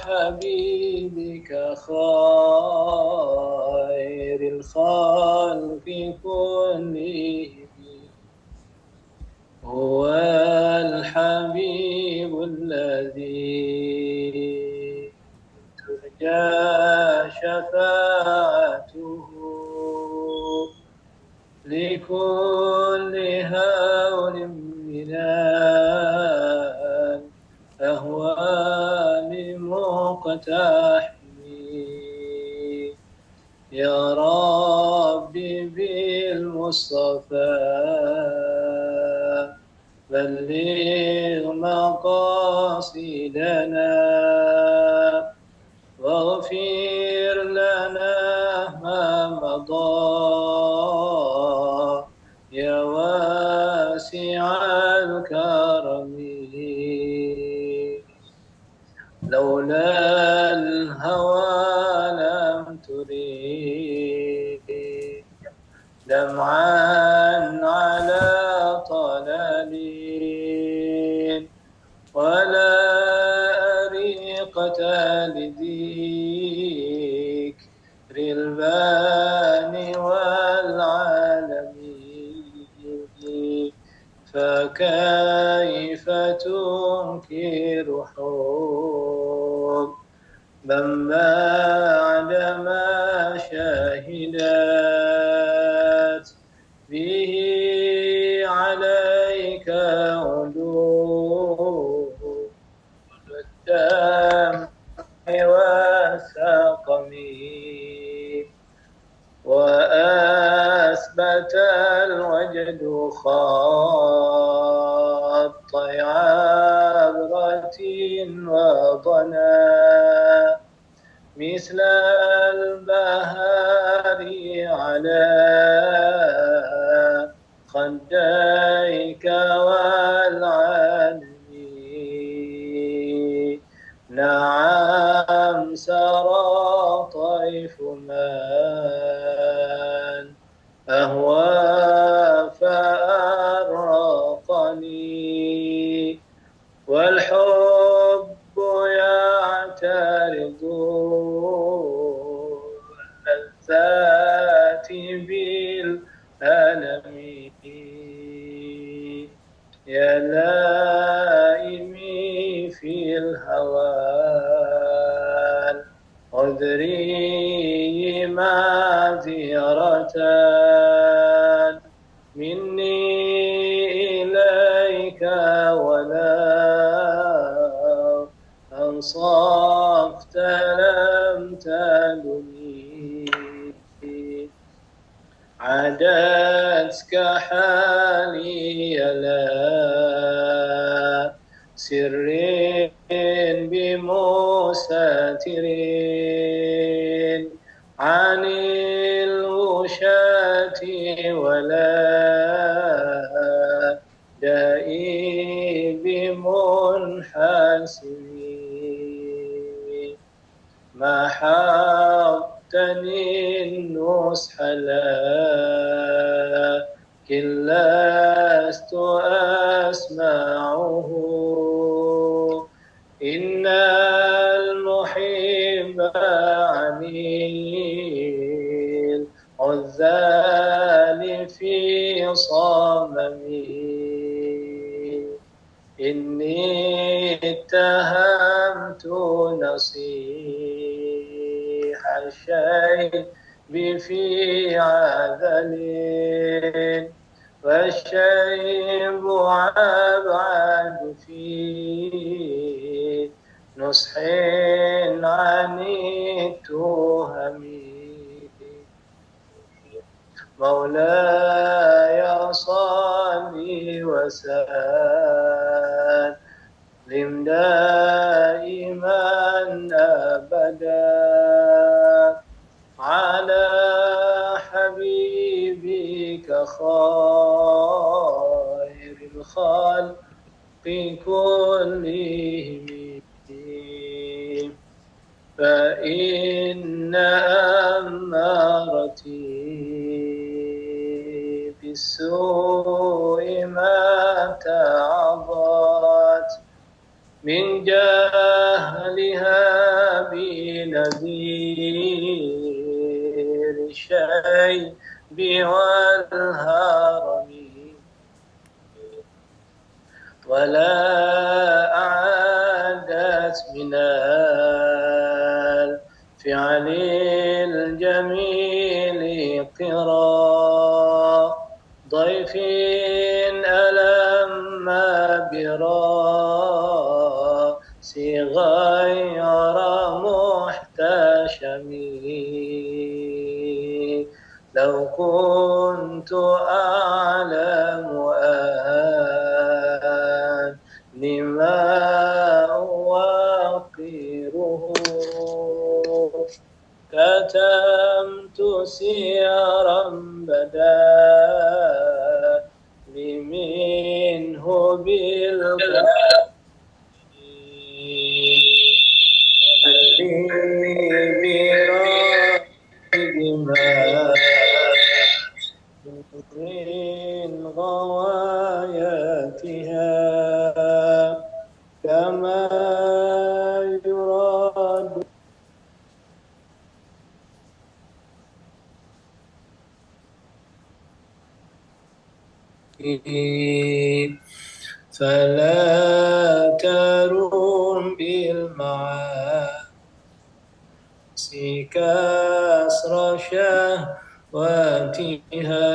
حبيبك خير الخلق كلهم هو الحبيب الذي ترجى شفاعته لكل هول من الأهوال مقتحم يا ربي بالمصطفى بلغ مقاصدنا واغفر لنا ما مضى يا واسع الكرم لولا الهوى لم تريد دمعا على طلال ولا أريقة لذكر الباني والعالمين فكيف تنكر حبا بعدما شهدت به عليك علوم الدمع والسقم وأثبت الوجد خط عبرة وضنا مثل البهار على خديك والعالمين نعم سرى طيف من أهوى فأرقني والحب يعترض اللذات بالألم يا لائمي في الهوى عذري معذرة مني إليك ولا أنصفت لم تلني عادتك حالي لا سر بمستتر عن الوشاة ولا دائي بمنحسر ما حقتني النصح لكن لست أسمعه إن المحب عن العذال في صممي إني اتهمت نصيح الشيب في عذل والشيب أبعد في نصح عن التهم مولاي صل وسلم دائما أبدا على حبيبك خير الخلق كلهم فإن أمارتي بالسوء ما تعظت من جاه أهلها بنذير الشيب والهرم ولا أعادت من الفعل الجميل قرا ضيف ألم براس غير محتشم لو كنت أعلم لما أوقره كتمت سيرا بدا منه بالقلب ما من غواياتها كما يراد فلا ترم بالمعاصي كسر شهواتها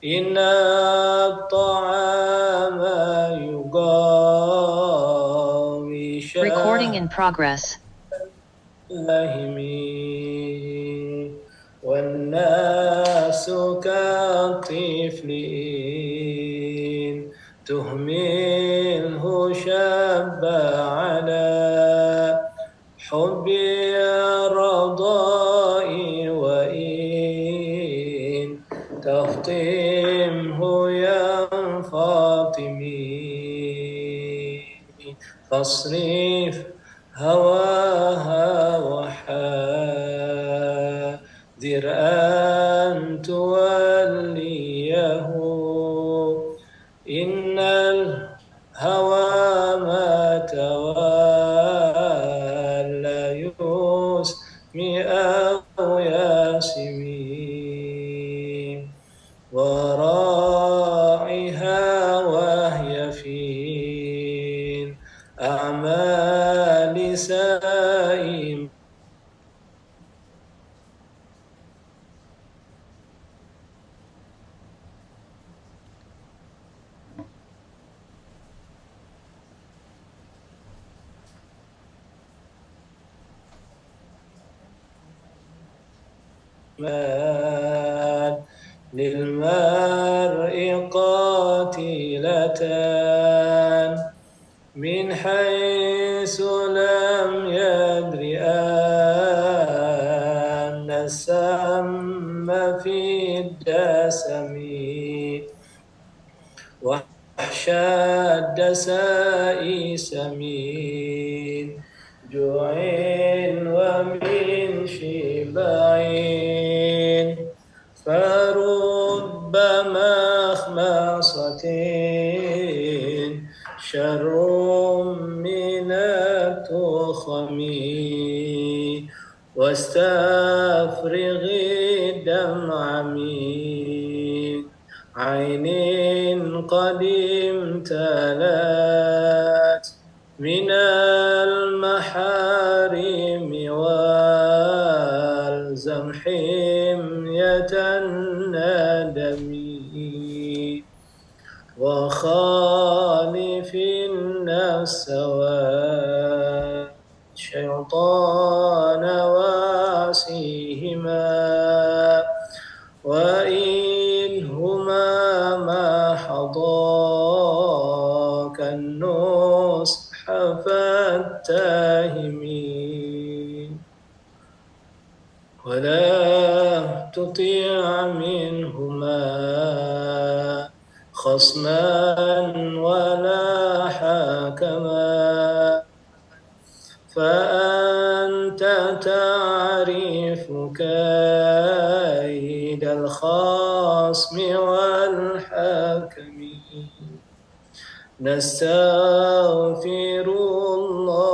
إن الطعام يقاوي Recording in progress. شهواتهم والناس كالطفل إن تهمله شب على حب الرضاء وإن تفطمه ينفاطمي فاصرف هواها وحاذر أن توليه إن الهوى ما تولى يسمي أو ياسمين وراعها وهي في الأعمال سائم للمرء قاتلتان من حيث لم يدر أن السم في الدسم وحشى الدساء سمين جوع ومن شبع فرب مخمصة شر من التخم واستفرغ الدمع من عين قد امتلأت من المحارم والزم حمية الندم وخالف النفس والشيطان واسيهما وإنهما ما حضاك النصح فاتهمي ولا تطيع منهما خصما ولا حاكما فأنت تعرف كيد الخصم والحاكم نستغفر الله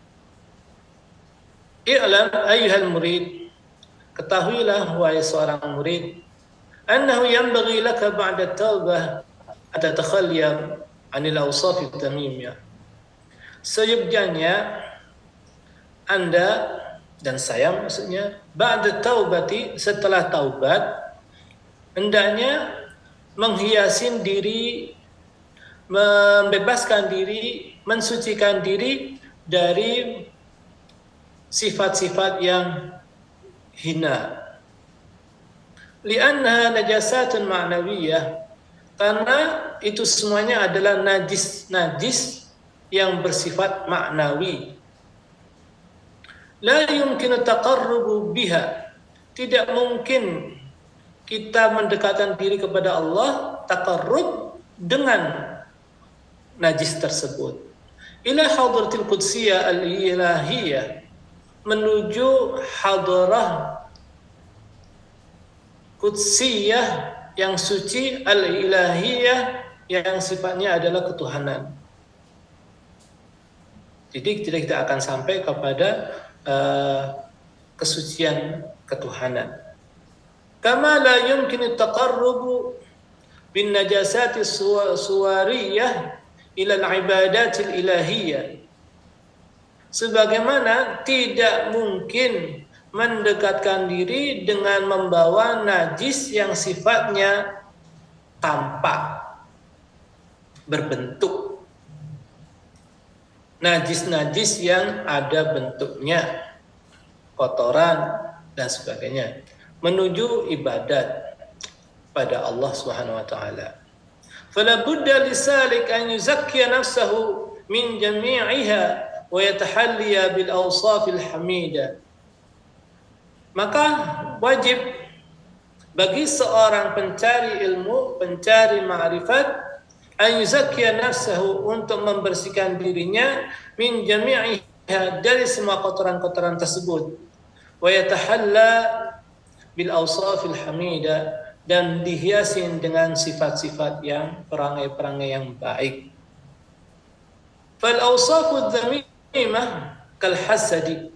I'lam ayyuhal murid, ketahuilah wahai seorang murid, annahu yanbaghi laka ba'da taubah an tatakhayyar 'anil awsaf at-tamimiyah. Seyogyanya Anda dan saya maksudnya ba'da taubati, setelah taubat, hendaknya menghiasin diri, membebaskan diri, mensucikan diri dari sifat-sifat yang hina. Li'annaha najasatun ma'nawiyah, karena itu semuanya adalah najis yang bersifat maknawi. La yumkinu taqarrubu biha, tidak mungkin kita mendekatkan diri kepada Allah taqarrub dengan najis tersebut. Ila hadratil qudsiyah al-ilahiyah, menuju hadrah qudsiyah yang suci al-ilahiyah yang sifatnya adalah ketuhanan. Jadi kita akan sampai kepada kesucian ketuhanan. Kama la yumkinu taqarrubu bin najasati suwariyah ila al-ibadatil ilahiyah. Sebagaimana tidak mungkin mendekatkan diri dengan membawa najis yang sifatnya tampak, berbentuk. Najis-najis yang ada bentuknya, kotoran dan sebagainya, menuju ibadat pada Allah Subhanahu wa taala. Fala budda lisalik an yuzakkiya nafsahu min jami'iha wa yatahalliya bil awsafil hamidah. Maka wajib bagi seorang pencari ilmu, pencari ma'rifat, an yuzakkiya nafsahu, untuk membersihkan dirinya, min jami'iha, dari semua kotoran-kotoran tersebut, wa yatahalla bil awsafil hamidah, dan dihiasin dengan sifat-sifat yang perangai-perangai yang baik. Fal awsafu dzamimah kal hasadi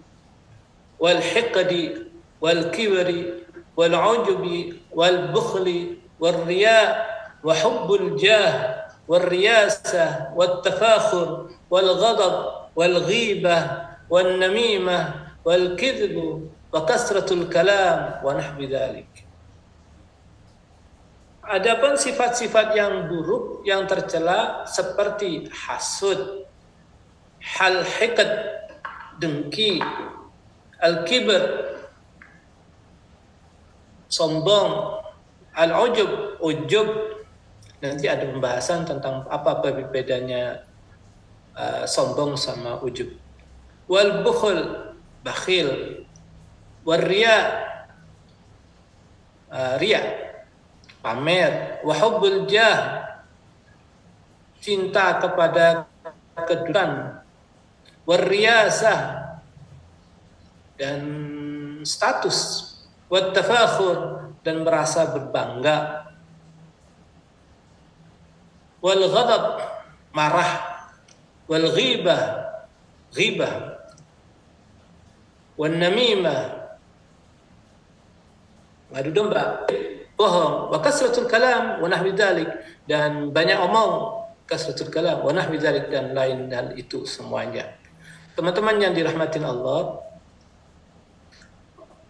wal hiqdi wal kibri wal ujubi wal bukhli wal riya wa hubbul jah والرياسة والتفاخر والغضب والغيبة والنميمة والكذب وكثرة الكلام ونحو ذلك. Adapun sifat-sifat yang buruk yang tercela seperti hasud, al-hiqd, dengki, al-kibr, sombong, al-ujub, ujub. Nanti ada pembahasan tentang apa bedanya sombong sama ujub. Wal bukhl, bakhil. Wal riya, riya, pamer. Wa hubbul jah, cinta kepada kedudukan. Wal riyasah, dan status. Wat tafakhur, dan merasa berbangga. Wal ghadab, marah. Wal ghibah, ghibah. Wal namimah, madu domba, bohong. Wa kasratul kalam wa nahwi dzalik, dan banyak omong, kasratul kalam wa nahwi dzalik, dan lain dan itu semuanya. Teman-teman yang dirahmatin Allah,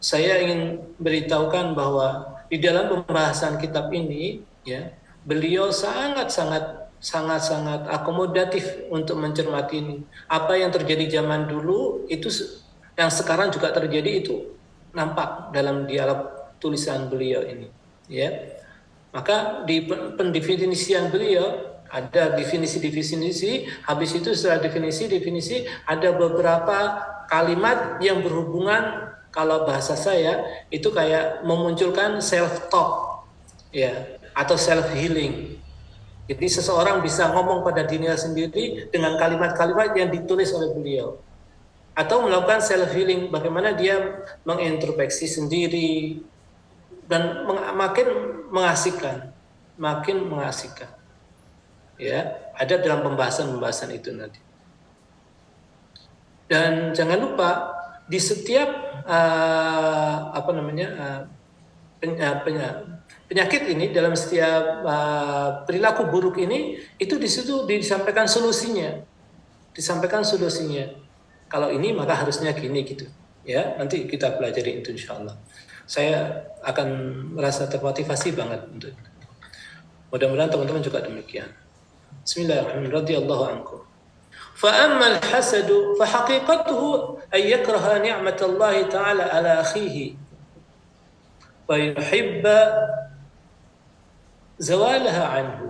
saya ingin beritahukan bahwa di dalam pembahasan kitab ini, ya, beliau sangat-sangat akomodatif untuk mencermati apa yang terjadi zaman dulu, itu yang sekarang juga terjadi, itu nampak dalam dialog tulisan beliau ini, ya. Maka di pendefinisian beliau ada definisi, habis itu setelah definisi ada beberapa kalimat yang berhubungan, kalau bahasa saya itu kayak memunculkan self talk, ya, atau self healing. Jadi seseorang bisa ngomong pada dirinya sendiri dengan kalimat-kalimat yang ditulis oleh beliau, atau melakukan self healing, bagaimana dia mengintrospeksi sendiri, dan makin mengasihkan. Ya, ada dalam pembahasan itu nanti. Dan jangan lupa di setiap penyakit ini, dalam setiap perilaku buruk ini, itu di situ disampaikan solusinya. Kalau ini maka harusnya gini gitu. Ya, nanti kita pelajari itu insyaallah. Saya akan merasa termotivasi banget untuk itu. Mudah-mudahan teman-teman juga demikian. Bismillahirrahmanirrahim. Radhiyallahu ankum. فأما الحسد فحقيقته أن يكره نعمة الله تعالى على أخيه ويحب زوالها عنه.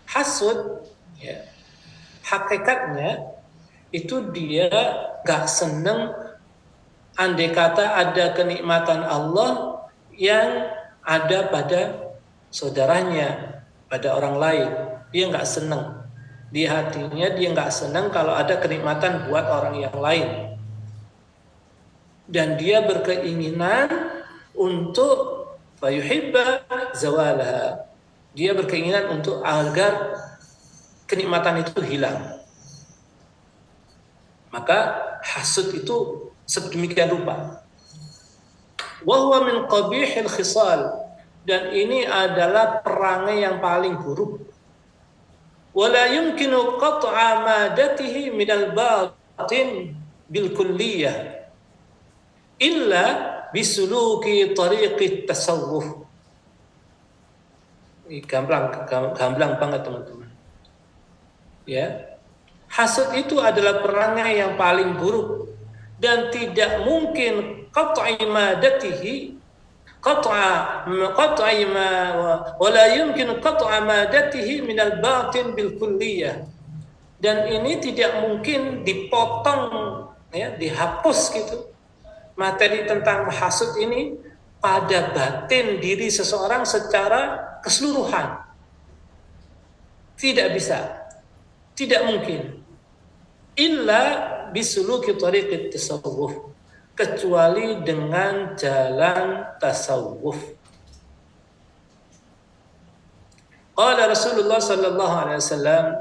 Hasud, ya, hakikatnya itu dia gak seneng andai kata ada kenikmatan Allah yang ada pada saudaranya, pada orang lain. Dia gak seneng. Di hatinya dia nggak senang kalau ada kenikmatan buat orang yang lain, dan dia berkeinginan untuk fayuhibba zawalaha, dia berkeinginan untuk agar kenikmatan itu hilang. Maka hasud itu sedemikian rupa. Wa huwa min qabihil khisal, dan ini adalah perangai yang paling buruk. ولا يمكن قطع مادته من الباطن بالكلية إلا بسلوك طريق التصوف. Gamblang banget teman-teman. Ya, hasad itu adalah perangai yang paling buruk dan tidak mungkin qat'i madatihi ولا يمكن قطع مادته من الباطن بالكلية, dan ini tidak mungkin dipotong, ya, dihapus gitu materi tentang hasud ini pada batin diri seseorang secara keseluruhan. Tidak bisa, tidak mungkin. Illa bisuluki tariqit tasawuf, kecuali dengan jalan tasawuf. Qala Rasulullah sallallahu alaihi wasallam,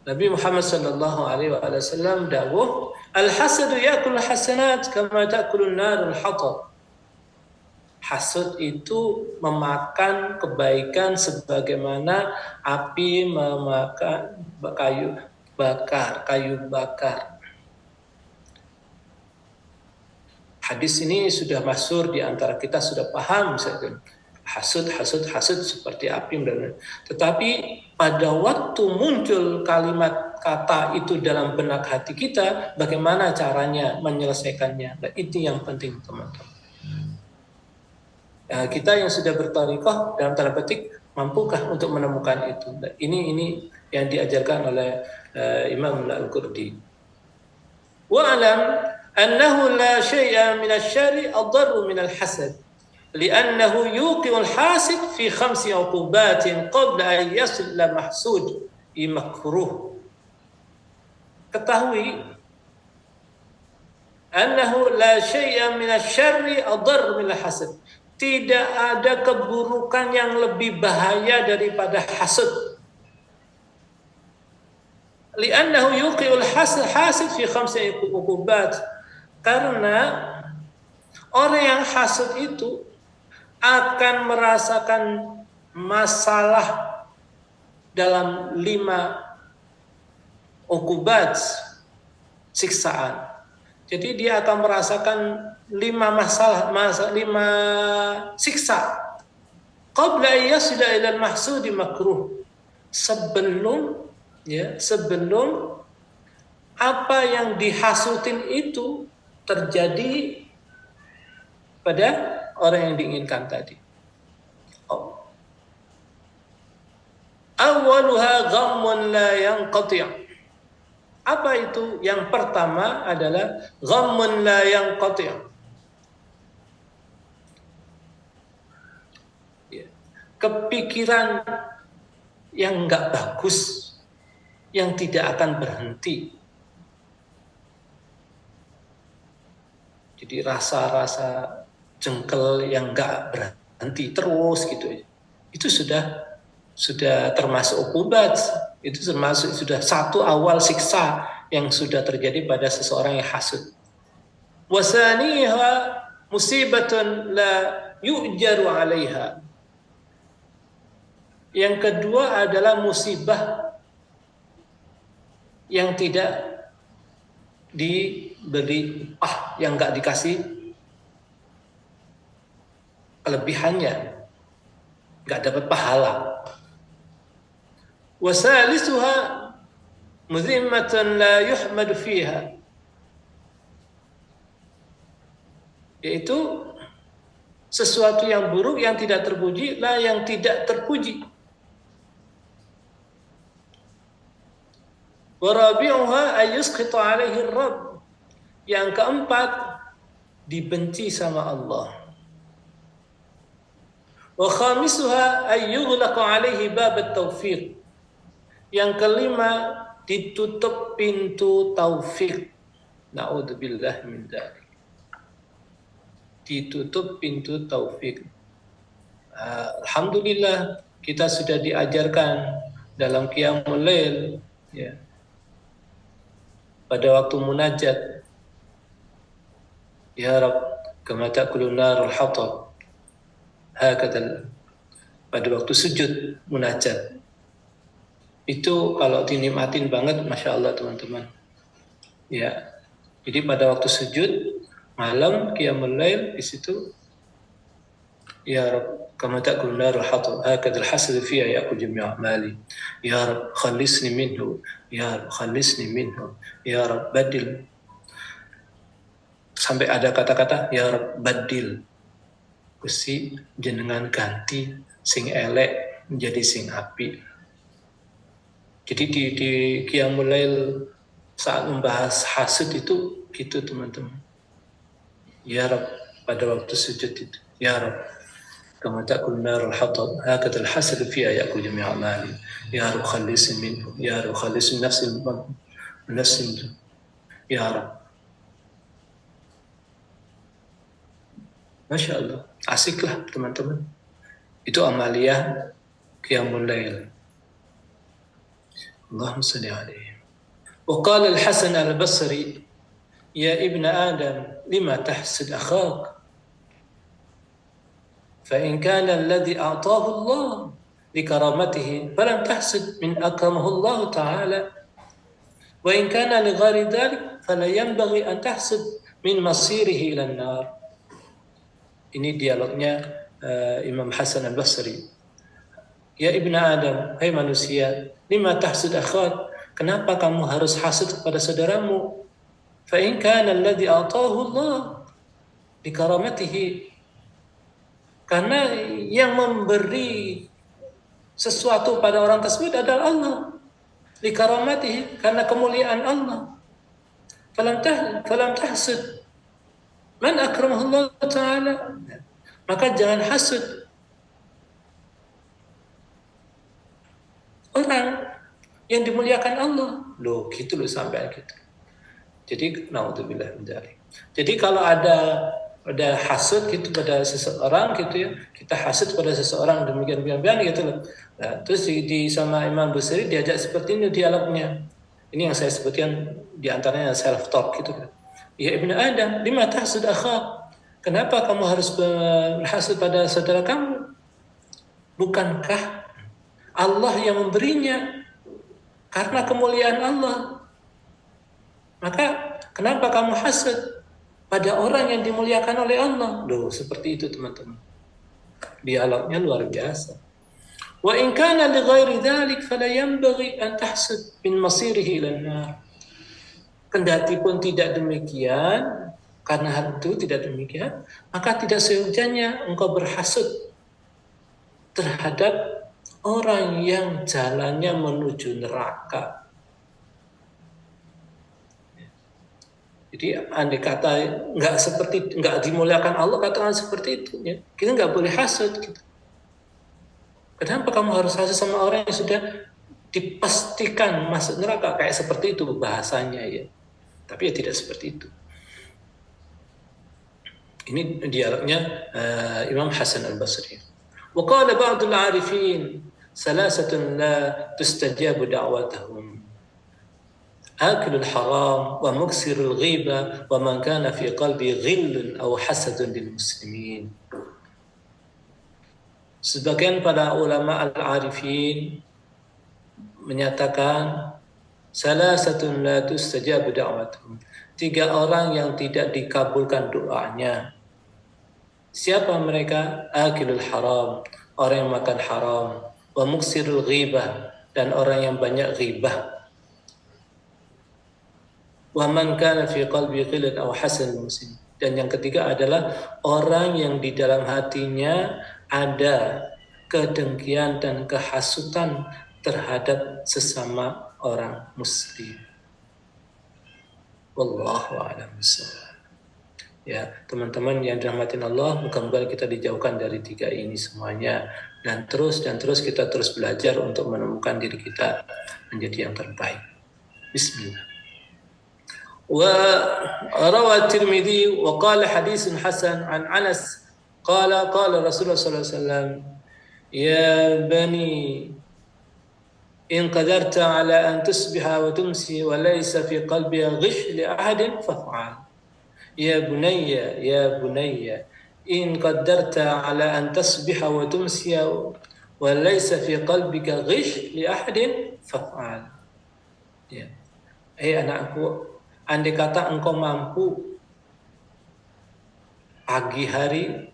Nabi Muhammad sallallahu alaihi wasallam dawuh, al-hasadu ya'kul hasanat kama ta'kulun nar al-hatab. Hasud itu memakan kebaikan sebagaimana api memakan kayu bakar. Hadis ini sudah masyhur di antara kita, sudah paham hasud seperti api. Tetapi pada waktu muncul kalimat kata itu dalam benak hati kita, bagaimana caranya menyelesaikannya? Nah, itu yang penting teman-teman. Ya, kita yang sudah berthariqah dalam tanda petik, mampukah untuk menemukan itu? Nah, ini yang diajarkan oleh Imam Al-Qurdi. Wa'alam أنه لا شيء من الشر أضر من الحسد لأنه يوقع الحاسد في 5 عقوبات قبل أن يصل إلى محسود مكروه. Ketahui أنه لا شيء من الشر أضر من الحسد, tidak ada keburukan yang lebih bahaya daripada hasad. لأنه يوقع الحاسد في 5 عقوبات, karena orang yang hasad itu akan merasakan masalah dalam 5 uqubat, siksaan. Jadi dia akan merasakan 5 siksa. Qabla yasila ila al-mahsud makruh, sebelum apa yang dihasutin itu terjadi pada orang yang diinginkan tadi. Awwaluha ghammun la yanqati'. Apa itu? Yang pertama adalah ghammun la yanqati'. Kepikiran yang enggak bagus, yang tidak akan berhenti. Jadi rasa-rasa jengkel yang enggak berhenti terus gitu. Itu sudah termasuk uqubat, itu termasuk sudah satu awal siksa yang sudah terjadi pada seseorang yang hasud. Wasaniha musibatun la yu'jaru 'alaiha. Yang kedua adalah musibah yang tidak diberi upah, yang enggak dikasih kelebihannya, enggak dapat pahala. Wasalisuha mudhimmatan la yuhmadu fiha, yaitu sesuatu yang buruk yang tidak terpuji, lah yang tidak terpuji. Warabi'uha ayyusqita 'alaihi ar-rabb. Yang keempat, dibenci sama Allah. Wa khamisuha ayyughlaqa 'alaihi bab at-taufiq. Yang kelima, ditutup pintu taufik. Na'udzubillah min dzalik. Ditutup pintu taufik. Alhamdulillah kita sudah diajarkan dalam qiyamul lail, ya, pada waktu munajat, ya Rabb kama ta'kulun narul hatab, hakadha. Pada waktu sujud munajat itu kalau dinikmatin banget, masya Allah teman-teman, ya. Jadi pada waktu sujud malam qiyamul lail, di situ ya Rabb kama ta'kulun narul hatab, hakadha al-hasad fiha ya'kul jami'a a'mali, ya Rabb khallisni minhu, ya Rabb khallisni minhu, ya Rabb badil, sampai ada kata-kata ya Rabb badil, Gusti jenengan ganti sing elek menjadi sing apik. Jadi di qiyamul lail saat membahas hasud itu gitu teman-teman. Ya Rabb pada waktu sujud itu, ya Rabb kama ta'kulun narul hatab, hakadha al-hasad fiha ya'kul jami'a a'mali, ya Rabb khallisni minhu, ya Rabb khallisni nafsi, ya Rabb. Masya Allah, asiklah teman-teman. Itu amaliyah qiyamul lail. Allahumma salli alaihi. Wa qala al-Hasan al-Basri, ya ibn Adam, lima tahsid akhak? Fa in kana alladhi a'tahu Allah likaramatihi falam tahsid min akramahu Allah ta'ala. Wa in kana li ghairi dhalik fala yanbaghi an tahsid min masirihi ila an-nar. Ini dialognya Imam Hasan al-Basri. Ya ibn Adam, hai manusia, lima tahsud akhak? Kenapa kamu harus hasud kepada saudaramu? Fa in kana alladhi atahu Allah likaramatihi. Karena yang memberi sesuatu pada orang tersebut adalah Allah. Likaramatihi, karena kemuliaan Allah. Falam tahsud man akramahu Allah Ta'ala. Maka jangan hasud orang yang dimuliakan Allah. Loh, gitu loh sampai gitu. Jadi naudzubillah min dzalik. Jadi kalau ada hasud gitu pada seseorang gitu ya, kita hasud pada seseorang demikian gitu loh. Nah, terus di sama Imam Busiri diajak seperti ini dialognya. Ini yang saya sebutkan di antaranya self talk gitu kan. Ya ibnu Adam, lima tahsud akhak? Kenapa kamu harus berhasud pada saudara kamu? Bukankah Allah yang memberinya karena kemuliaan Allah? Maka kenapa kamu hasad pada orang yang dimuliakan oleh Allah? Loh, seperti itu teman-teman. Dialognya luar biasa. Wa in kana li ghairi dzalik fala yanbaghi an tahsud min masirihi ila an-nar. Kendati pun tidak demikian, karena hal itu tidak demikian, maka tidak seyogyanya engkau berhasud terhadap orang yang jalannya menuju neraka. Jadi andai kata nggak dimuliakan Allah, katakan seperti itu, ya. Kita nggak boleh hasud. Gitu. Kenapa kamu harus hasud sama orang yang sudah dipastikan masuk neraka? Kayak seperti itu bahasanya ya. Tapi ya tidak seperti itu. Ini dialognya Imam Hasan al-Basri. Wa qala ba'dul 'arifin salasatun la tustajabu da'watahum. akilul haram wa muksirul ghibah wa man kana fi qalbi ghillun aw hasadun lil muslimin. Sebagian para ulama al-arifin menyatakan salasatun la tustajabu da'watuhum. 3 orang yang tidak dikabulkan doanya. Siapa mereka? Akilul haram, orang yang makan haram, wa muksirul ghibah, dan orang yang banyak ghibah. Wa man kana fi qalbi ghillun aw hasan muslim. Dan yang ketiga adalah orang yang di dalam hatinya ada kedengkian dan kehasutan terhadap sesama orang muslim. Wallahu a'lam bishawab. Ya, teman-teman yang dirahmatin Allah, mudah-mudahan kita dijauhkan dari 3 ini semuanya, dan terus kita terus belajar untuk menemukan diri kita menjadi yang terbaik. Bismillah. Wa rawa Tirmidzi wa qala haditsun hasan an Anas qala Rasulullah sallallahu alaihi wasallam ya bani in qadarta ala an tusbiha wa tumsi wa laysa fi qalbiha ghish li ahadin faf'al. Ya bunayya in qadarta ala an tasbiha wa tumsiya wa laysa fi qalbika ghish li ahadin faf'al. Ya. Anakku, andai kata engkau mampu pagi hari,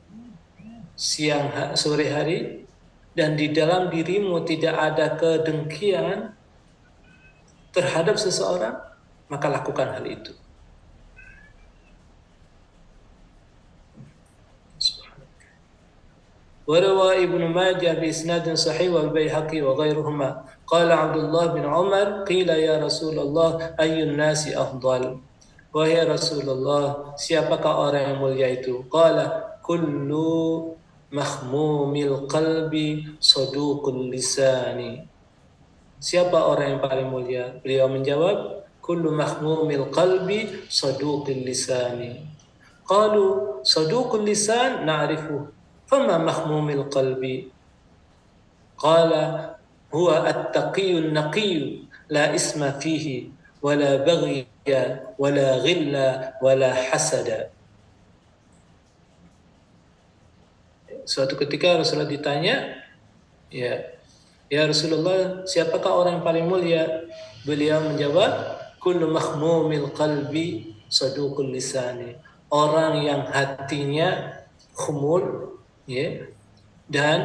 sore hari, dan di dalam dirimu tidak ada kedengkian terhadap seseorang, maka lakukan hal itu. وروى ابن ماجه بإسناد صحيح والبيهقي وغيرهما قال عبد الله بن عمر قيل يا رسول الله أي الناس أفضل wahai Rasulullah siapakah orang yang mulia itu? Qala kullu mahmumil qalbi saduqul lisani. Siapa orang yang paling mulia? Beliau menjawab kullu mahmumil qalbi saduqul lisani. Qalu saduqul lisan na'rifu fama mahmumil qalbi? Qala huwa at-taqiyun naqiyyu la isma fihi wala baghya wala ghilla wala hasada. Suatu ketika Rasulullah ditanya, ya Rasulullah, siapakah orang yang paling mulia? Beliau menjawab, kullu mahmumil qalbi saduqul lisani. Orang yang hatinya khumul, dan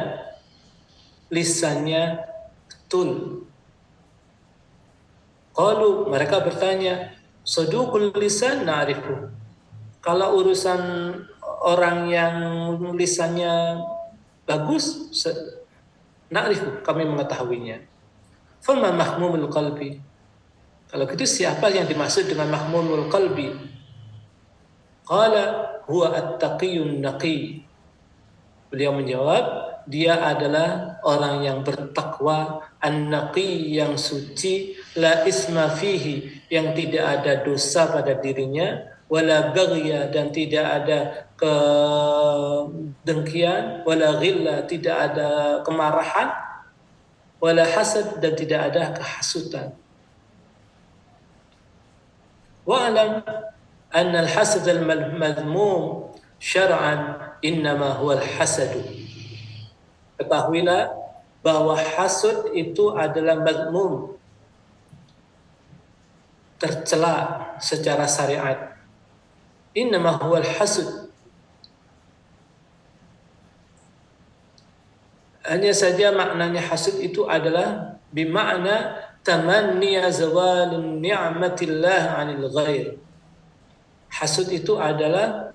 lisannya betul. Qalu, mereka bertanya, saduqul lisan na'rifu. Kalau urusan orang yang lisannya bagus, na'rifu, kami mengetahuinya. Fama mahmumul qalbi. Kalau gitu siapa yang dimaksud dengan mahmumul qalbi? Qala huwa at-taqiyun naqi. Beliau menjawab, dia adalah orang yang bertakwa, an-naqi, yang suci, la isma fihi, yang tidak ada dosa pada dirinya, wala baghya, dan tidak ada kedengkian, wala ghilla, tidak ada kemarahan, wala hasad, dan tidak ada kehasutan. Wa'alam anna al-hasad al-madhmum syar'an innama huwa al-hasadu. Ketahuilah bahwa hasud itu adalah madhmum, tercela secara syariat. Innama huwa al-hasud. Hanya saja maknanya hasud itu adalah bima'na tamanni zawalun ni'matillah 'anil ghair. Hasud itu adalah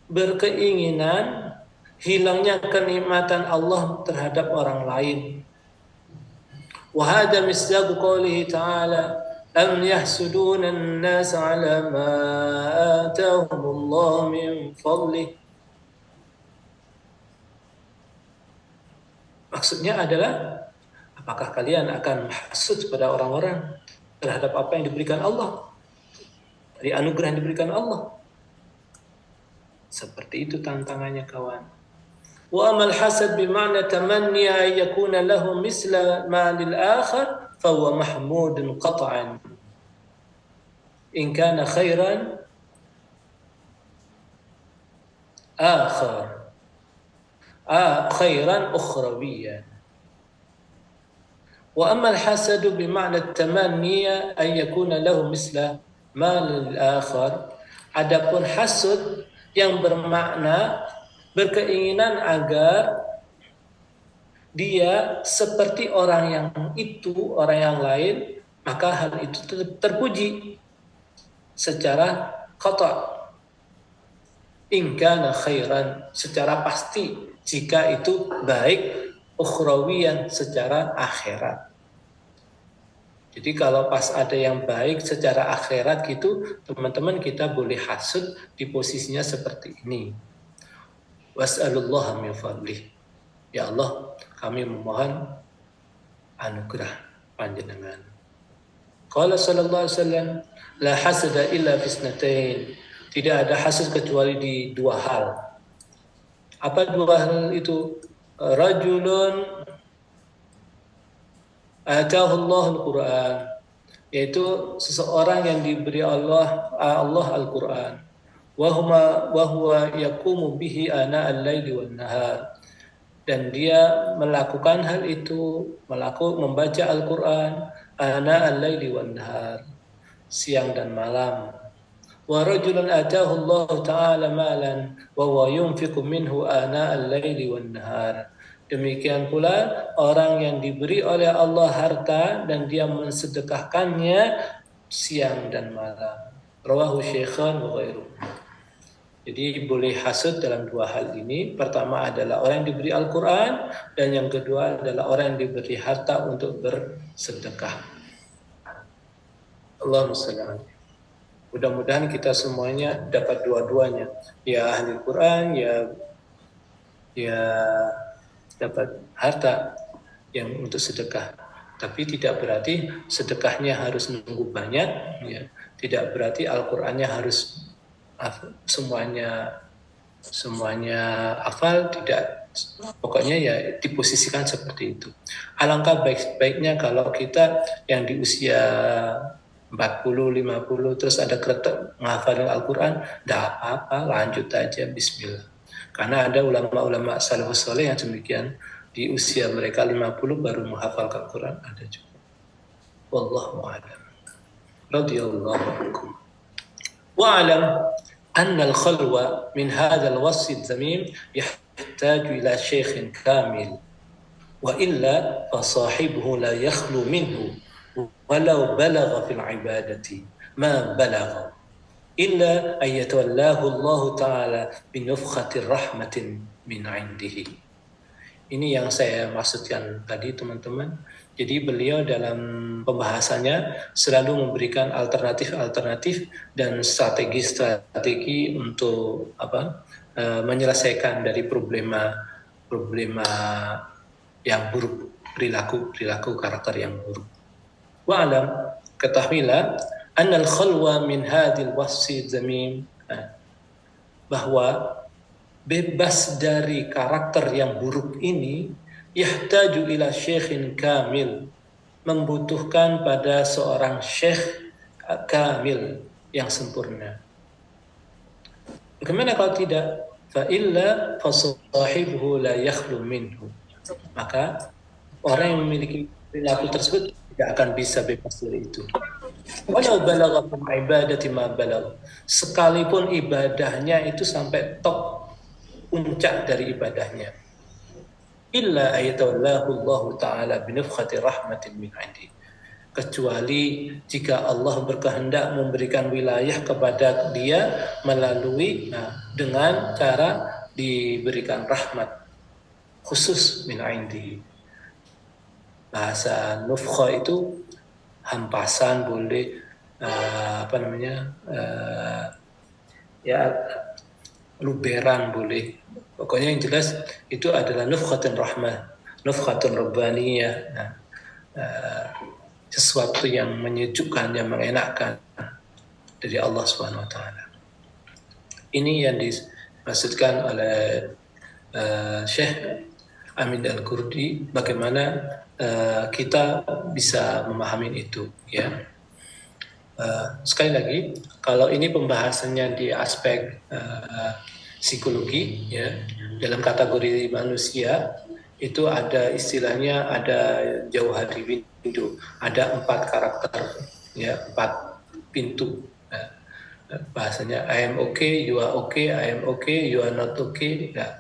berkeinginan hilangnya kenikmatan Allah terhadap orang lain. Wa hadha misdaqu qoulihi ta'ala am yahsuduna an-nas 'ala ma atahumullahu min fadlih. Maksudnya adalah, apakah kalian akan hasud pada orang-orang terhadap apa yang diberikan Allah, dari anugerah yang diberikan Allah? Seperti itu tantangannya, kawan. Wa amal hasad bima'na tamanni ay yakuna lahu misla ma lil akhar fa huwa mahmudun qat'an. in kana khairan akhar khairan ukhrawiyyan. Wa amma al-hasadu bima'na at-tamanniya an yakuna lahu misla mal al-akhar. Adapun hasud yang bermakna berkeinginan agar dia seperti orang yang itu, orang yang lain, maka hal itu terpuji secara qata'. In kana khairan, secara pasti jika itu baik, ukhrawiyan, secara akhirat. Jadi kalau pas ada yang baik secara akhirat gitu, teman-teman kita boleh hasud di posisinya seperti ini. Was'alullah min fadlih. Ya Allah, kami memohon anugerah panjenengan. Qala sallallahu alaihi wasallam, la hasada illa fisnatain. Tidak ada hasad kecuali di dua hal. Apa dua hal itu? Rajulun atahu Allahul Quran, yaitu seseorang yang diberi Allah Al-Quran. Wa huwa yaqumu bihi ana al-laili wan nahar. Dan dia melakukan hal itu, membaca Al-Quran ana al-laili wan nahar, siang dan malam. Wa rajulun atahu Allah Ta'ala malan wa huwa yunfiqu minhu ana al-laili wan nahar. Demikian pula orang yang diberi oleh Allah harta dan dia mensedekahkannya siang dan malam. Rawahu Syaikhan wa ghairuh. Jadi boleh hasud dalam dua hal ini. Pertama adalah orang yang diberi Al-Quran, dan yang kedua adalah orang yang diberi harta untuk bersedekah. Allahumma shalli alaihi. Mudah-mudahan kita semuanya dapat dua-duanya. Ya ahli Quran, ya dapat harta yang untuk sedekah. Tapi tidak berarti sedekahnya harus nunggu banyak, ya. Tidak berarti Al-Qur'annya harus semuanya hafal, tidak. Pokoknya ya diposisikan seperti itu. Alangkah baik-baiknya kalau kita yang di usia 40, 50 terus ada kretek menghafalin Al-Qur'an, tidak apa-apa, lanjut aja, bismillah. Karena ada ulama-ulama salafus saleh yang demikian, di usia mereka 50 baru menghafalkan Al-Qur'an, ada juga. Wallahu a'lam. Radhiyallahu ankum. Wa'alam anna al-khalwa min hadha al-wasf al-zamim yahtaju ila shaykhin kamil. Wa illa fa sahibuhu la yakhlu minhu walau balagha fil ibadati ma balagha illa an yatawallahu Allah Ta'ala bi nufkhatir rahmatin min 'indihi. Ini yang saya maksudkan tadi, teman-teman. Jadi beliau dalam pembahasannya selalu memberikan alternatif dan strategi untuk menyelesaikan dari problema yang buruk, perilaku karakter yang buruk. Wa'alam, ketahuilah, annal khalwa min hadhil wasfi zamim, bahwa bebas dari karakter yang buruk ini yahtaju ila syekhin kamil, membutuhkan pada seorang syekh kamil yang sempurna. Bagaimana kalau tidak? Fa illa fa sahibuhu la yakhlu minhu. Maka orang yang memiliki perilaku tersebut tidak akan bisa bebas dari itu. Walau balagha fi ibadati ma balagha, sekalipun ibadahnya itu sampai top, puncak dari ibadahnya. Illa ayatawallahu Allah Ta'ala binufkhati rahmatin min 'indi, kecuali jika Allah berkehendak memberikan wilayah kepada dia melalui dengan cara diberikan rahmat khusus min 'indi. Bahasa nufkha itu hampasan boleh, luberan boleh. Pokoknya yang jelas itu adalah nufkhatun rahmah, nufkhatun rabbaniyah, sesuatu yang menyejukkan, yang mengenakkan dari Allah Subhanahu wa taala. Ini yang dimaksudkan oleh Syekh Amin Al-Qurdi, bagaimana kita bisa memahami itu, ya. Sekali lagi, kalau ini pembahasannya di aspek psikologi, ya, dalam kategori manusia itu ada istilahnya ada jauhari windu, ada 4 karakter, ya, 4 pintu. Bahasanya I am okay, you are okay, I am okay, you are not okay. Ya.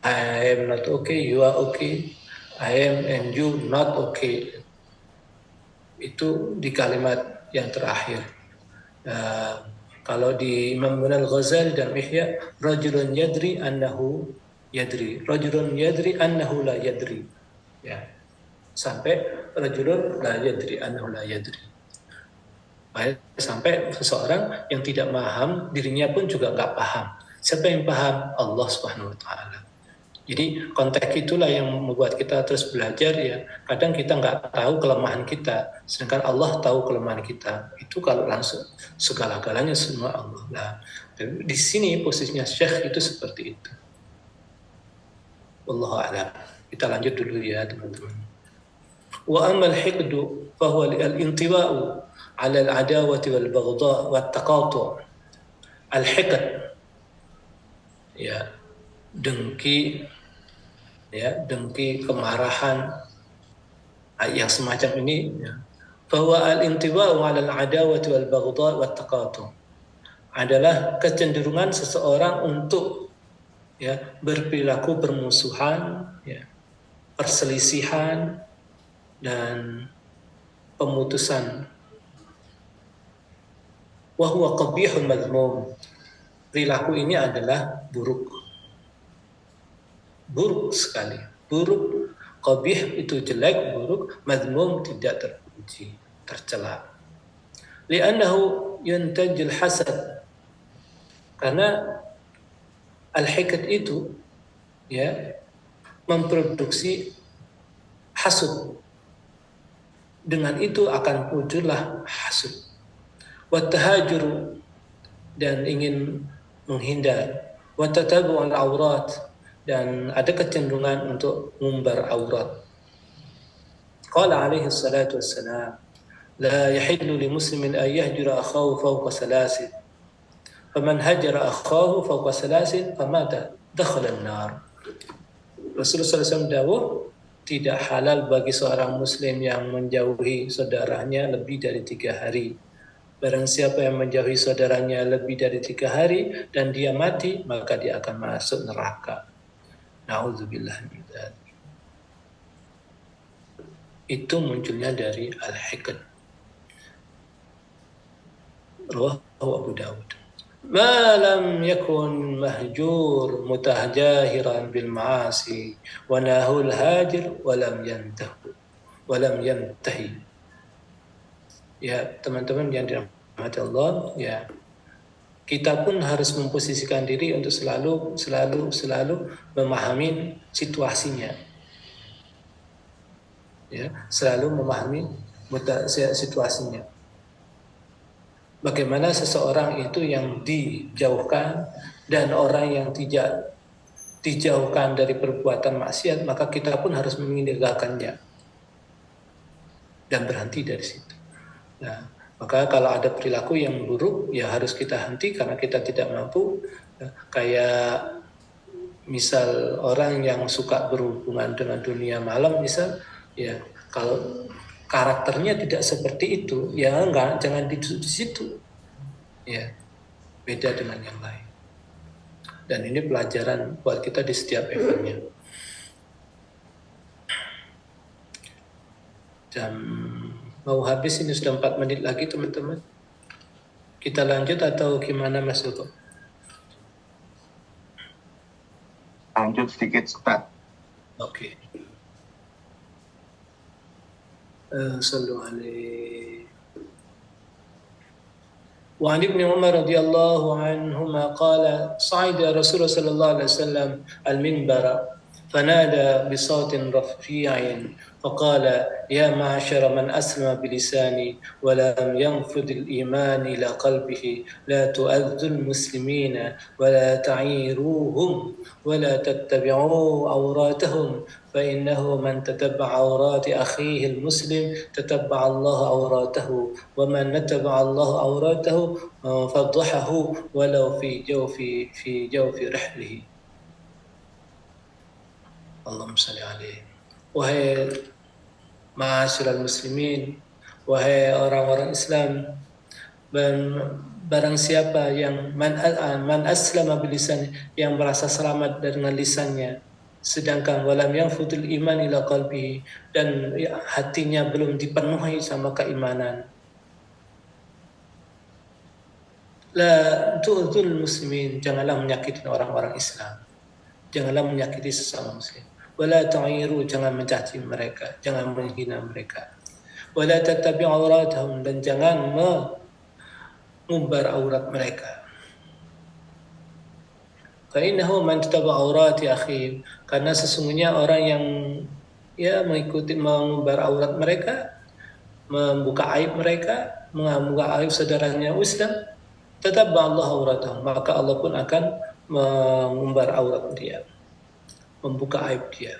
I am not okay, you are okay, I am and you not okay. Itu di kalimat yang terakhir. Kalau di Imam Al-Ghazali dan Ihya, rajulun yadri annahu yadri, rajulun yadri annahu la yadri. Ya. Sampai rajulun la yadri annahu la yadri. Sampai seseorang yang tidak paham, dirinya pun juga nggak paham. Siapa yang paham? Allah Subhanahu wa Ta'ala. Jadi konteks itulah yang membuat kita terus belajar, ya. Kadang kita nggak tahu kelemahan kita, sedangkan Allah tahu kelemahan kita. Itu kalau langsung segala-galanya semua Allah. Nah, di sini posisinya Syekh itu seperti itu. Wallahu a'lam. Kita lanjut dulu ya teman-teman. Wa amal hiqdu fahuwa al-intiwa'u ala al-adawati wal-baghdha' wat-taqatu'. Al-hiqd, ya, dengki, ya, dengki, kemarahan, yang semacam ini, ya. Bahwa al-intiwa'u 'ala al-'adawati wal baghdha' wat taqatu' adalah kecenderungan seseorang untuk, ya, berperilaku bermusuhan, ya, perselisihan dan pemutusan. Wa huwa qabihun madhmum. Perilaku ini adalah buruk. Buruk sekali. Buruk, qabih itu jelek, buruk, madhmum tidak terpuji, tercela. Li'annahu yuntajul hasad. Karena al-hikd itu, ya, memproduksi hasud. Dengan itu akan muncullah hasud. Wa tahajur, dan ingin menghindar. Wa tatabu al-aurat, dan ada kecenderungan untuk mengumbar aurat. Qala alaihi salatu wassalam, la yahillu li muslimin an yahjura akhahu fawqa salasin. Faman hajara akhahu fawqa salasin famata dakhala an-nar. Rasulullah SAW dawuh, tidak halal bagi seorang muslim yang menjauhi saudaranya lebih dari 3 hari. Barang siapa yang menjauhi saudaranya lebih dari 3 hari dan dia mati, maka dia akan masuk neraka. Na'udzubillah min dzalik. Itu munculnya dari al-hikd. Rawahu Abu Dawud. Ma lam yakun mahjur mutahjahiran bil ma'asi wa nahul hajir wa lam yantahi. Ya, teman-teman yang dirahmati Allah, ya, kita pun harus memposisikan diri untuk selalu memahami situasinya. Ya, selalu memahami situasinya. Bagaimana seseorang itu yang dijauhkan dan orang yang tidak dijauhkan dari perbuatan maksiat, maka kita pun harus meninggalkannya dan berhenti dari situ. Nah, maka kalau ada perilaku yang buruk, ya harus kita henti karena kita tidak mampu. Kayak misal orang yang suka berhubungan dengan dunia malam, misal, ya, kalau karakternya tidak seperti itu, ya enggak, jangan di situ. Ya, beda dengan yang lain. Dan ini pelajaran buat kita di setiap eventnya. Jam mau habis ini, sudah 4 menit lagi teman-teman. Kita lanjut atau gimana Mas Joko? Lanjut sedikit, Ustaz. Oke. Sallu alaihi. Wa an Ibn Umar radhiyallahu anhuma qala sa'ida Rasulullah sallallahu alaihi wasallam al-minbara فنادى بصوت رفيع فقال يا معشر من أسلم بلساني ولم ينفذ الإيمان إلى قلبه لا تؤذوا المسلمين ولا تعيروهم ولا تتبعوا عوراتهم فإنه من تتبع عورات أخيه المسلم تتبع الله عوراته ومن نتبع الله عوراته فضحه ولو في جوف رحله. Allahumma salli alaihi. Wahai ma'asyiral muslimin, wahai orang-orang Islam, barang siapa yang man aslama bilisan, yang merasa selamat dengan lisannya, sedangkan walam yang futul iman ila qalbihi, dan hatinya belum dipenuhi sama keimanan. La tu'dzul muslimin, janganlah menyakiti orang-orang Islam. Janganlah menyakiti sesama muslim. Wala ta'iru, jangan mencaci mereka, jangan menghina mereka. Wala tattabi' auratahum, dan jangan mengumbar aurat mereka. Fa innahu man tattaba' aurati akhi, karena sesungguhnya orang yang mengikuti mengumbar aurat mereka, membuka aib mereka, membuka aib saudaranya Islam, tatabba Allah auratahum, maka Allah pun akan mengumbar aurat dia, membuka aib dia.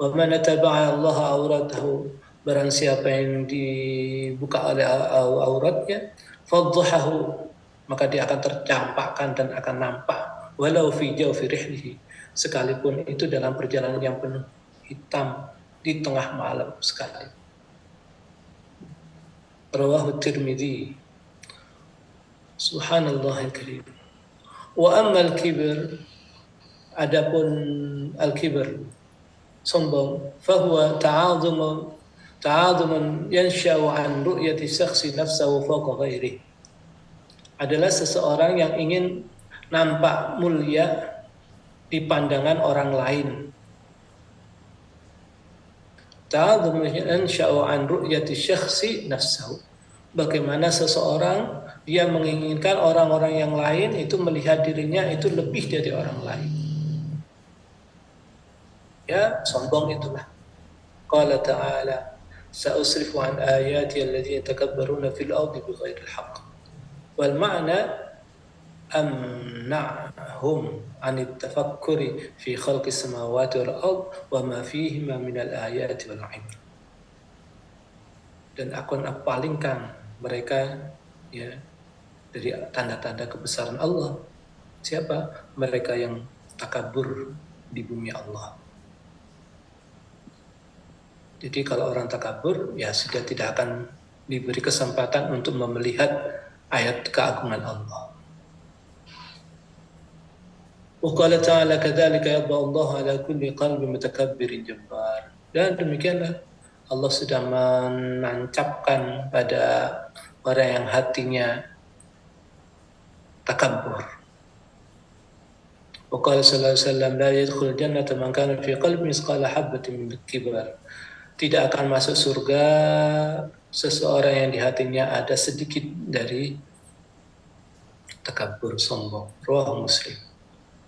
Wa man taba'a Allah auratahu, barang siapa yang dibuka oleh auratnya, fadhahu, maka dia akan tercampakkan dan akan nampak, walau fi jawfi rihlihi, sekalipun itu dalam perjalanan yang penuh hitam di tengah malam sekali. Rawahu Tirmidzi. Subhanallahil karim. Wa ammal kibr, adapun al-kibr, sombong, fahuwa ta'adzumun yansha'u an ru'yati syakhsi nafsahu fawqa ghairihi, adalah seseorang yang ingin nampak mulia di pandangan orang lain. Ta'adzumun yansha'u an ru'yati syakhsi nafsahu, bagaimana seseorang dia menginginkan orang-orang yang lain itu melihat dirinya itu lebih dari orang lain. Ya, sombong itulah. Qala ta'ala, sa'usrifu an ayati alladhina yatakabbaruna fil ardi bighairil haqq. Wal ma'na amna'hum 'anit tafakkuri fi khalqis samawati wal ard wa ma fihima minal ayati wal 'ibr. Dan aku palingkan mereka dari tanda-tanda kebesaran Allah. Siapa? Mereka yang takabur di bumi Allah. Jadi kalau orang takabur, ya sudah tidak akan diberi kesempatan untuk melihat ayat keagungan Allah. Wa qala ta'ala kadzalika yadba'u Allah 'ala kulli qalbi mutakabbirin jabbar. Dan demikianlah Allah sudah menancapkan pada orang yang hatinya takabur. Wa qala sallallahu alaihi wasallam la yadkhulul jannata man kana fi qalbi misqala habatin min kibar. Tidak akan masuk surga seseorang yang di hatinya ada sedikit dari takabur, sombong. Rawahu Muslim.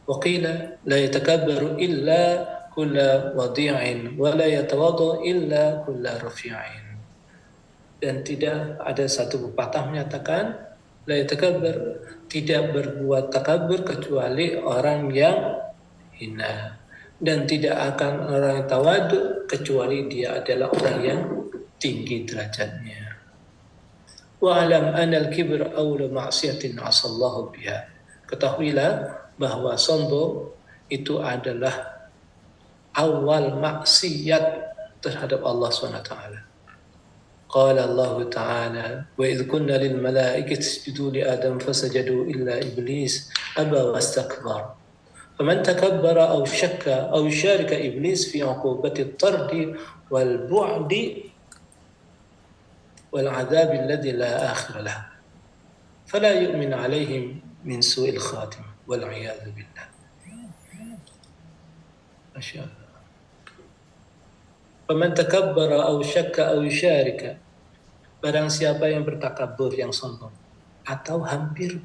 Wa qila la yatakabbaru illa kulla wadi'in wa la yatawaddu illa kulla rafi'in. Dan tidak ada satu pepatah menyatakan la yatakabbar, tidak berbuat takabur kecuali orang yang hina, dan tidak akan orang yang tawadu kecuali dia adalah orang yang tinggi derajatnya. Wa alam anal kibr awla ma'siyatin asallahu biha. Ketahuilah bahwa sombong itu adalah awal maksiat terhadap Allah SWT. Qala Allah Ta'ala, wa idh kunna lil malaikati isjudu li Adam fasajadu illa iblis aba wastakbar. Faman takabbara aw syakka aw syarika iblis fi 'uqubati at-tardi wal bu'di wal 'adzab alladhi la akhira lahu. Fala yu'min 'alaihim min su'il khatimah wal 'iyadzu billah. Masyaallah. Faman takabbara aw syakka aw syarika, barang siapa yang bertakabur, yang sombong, atau hampir